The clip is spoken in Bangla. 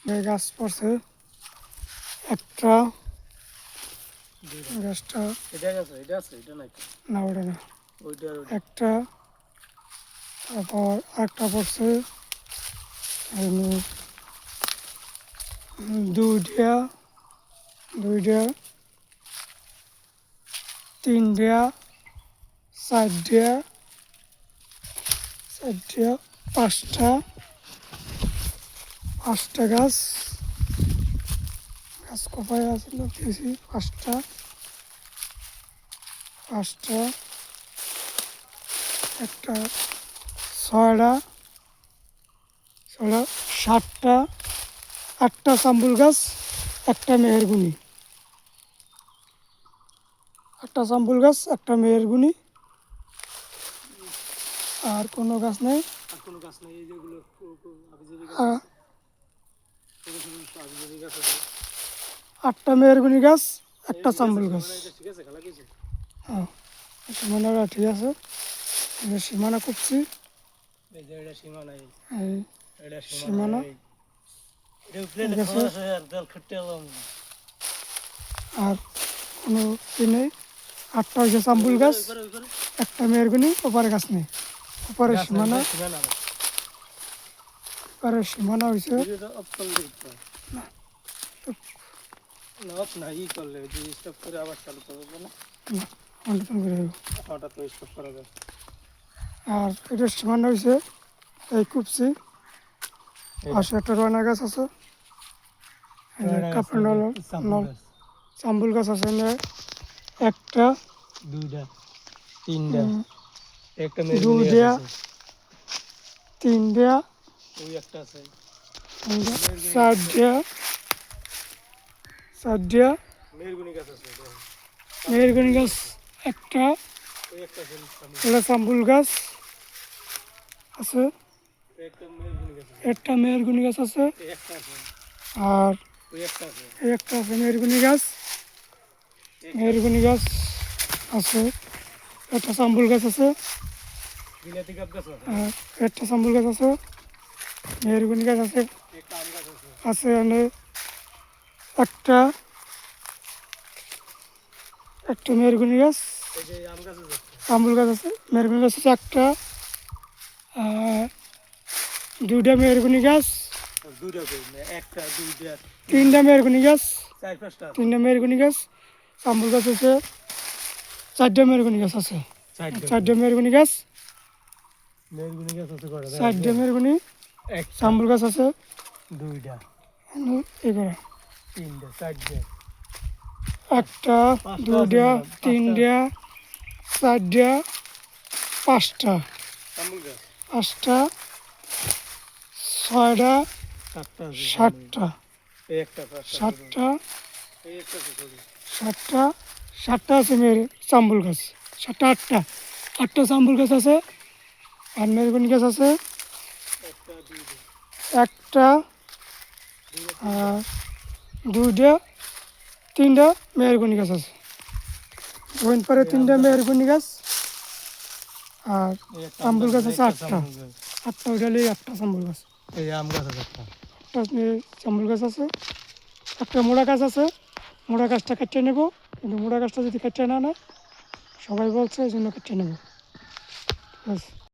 এই গাছ পড়ছে একটা, গাছটা না ওটা না, একটা, তারপর আরেকটা পড়ছে দুইটা, দুইটা, তিনটা, চারটা, চারটা, পাঁচটা, পাঁচটা গাছ, গাছ কোপায় আছে দিয়েছি পাঁচটা, পাঁচটা, একটা, ছয়টা, ছয়টা, সাতটা, আটটা জামরুল গাছ, একটা মেহেরগুনি, একটা জামরুল গাছ, একটা মেহেরগুনি, আর কোনো গাছ নেই। আটটা মেহেরগুনি গাছ, একটা জামরুল গাছ। হ্যাঁ, সীমানাটা ঠিক আছে। সীমানা করছি, সীমানা আর কোনো ই নেই। আটটা হয়েছে জামরুল গাছ, একটা মেহেরগুনি, ওপারে গাছ নেই। ওপারে সীমানা, ওপারে সীমানা হয়েছে আর এটা সীমানা হয়েছে এই কুপসি, পাশে একটা রয়না গাছ আছে, কাপড় জামরুল গাছ আছে একটা, দুইটা, তিনটা, একটা দুইটা, তিনটা, চারটা, চারটা, মেহেরগুনি গাছ একটা, এটা জামরুল গাছ আছে, একটা মেহেরগুনি গাছ আছে, আর একটা আছে মেহেরগুনি গাছ, মেহেরগুনি গাছ আছে, একটা জামরুল গাছ আছে, আর একটা জামরুল গাছ আছে, মেহেরগুনি গাছ আছে, আছে এখানে একটা, একটা মেহেরগুনি গাছ, জামরুল গাছ আছে, মেহেরগুনি গাছ আছে একটা, দুইটা মেহেরগুনি গাছ, তিনটা মেহেরগুনি গাছ, তিনটা মেহেরগুনি গাছ, জামরুল গাছ আছে, চারটা মেহেরগুনি গাছ আছে, চারটা মেহেরগুনি গাছ, চারটা মেহেরগুনি, জামরুল গাছ আছে দুইটা, এগুলো তিনটা, চারটা, একটা, দুইটা, তিনটা, চারটা, পাঁচটা, পাঁচটা, ছয়টা, সাতটা, সাতটা, সাতটা, সাতটা আছে মেয়ের জামরুল গাছ, সাতটা, আটটা, আটটা জামরুল গাছ আছে, আর মেহরগনি গাছ আছে একটা, আর দুইটা, তিনটা মেহরগনি গাছ আছে, ওইন পরে তিনটা মেহরগনি গাছ, আর জামরুল গাছ আছে আটটা, আটটা ওইটালেই আটটা জামরুল গাছ, একটা জামরুল গাছ আছে, একটা মোড়া গাছ আছে, মোড়া গাছটা কেটে নেব, কিন্তু মোড়া গাছটা যদি কেটে না নেয় সবাই বলছে এই জন্য কেটে নেব, ঠিক আছে।